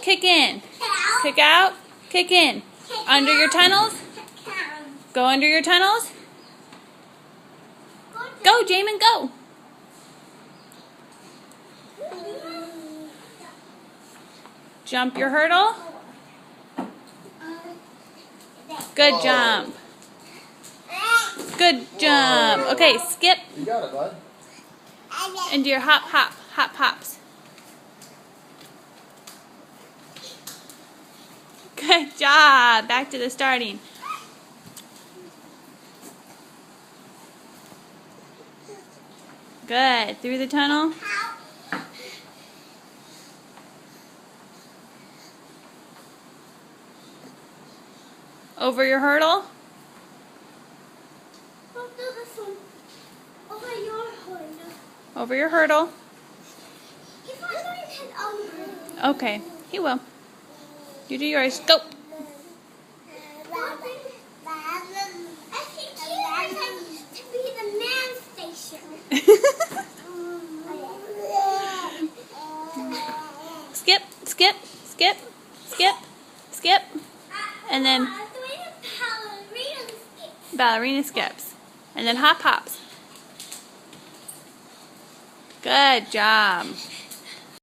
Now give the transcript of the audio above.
kick in. Kick out, kick in. Under your tunnels. Go under your tunnels. Go, Jamin, go. Jump your hurdle. Good jump. Good jump. Okay, skip. You got it, bud. And do your hop, hop, hop, hops. Good job. Back to the starting. Good. Through the tunnel. Over your hurdle. Over your hurdle. Okay, he will. You do yours. Go. Skip, skip, skip, skip, skip, and then ballerina skips, and then hop hops. Good job.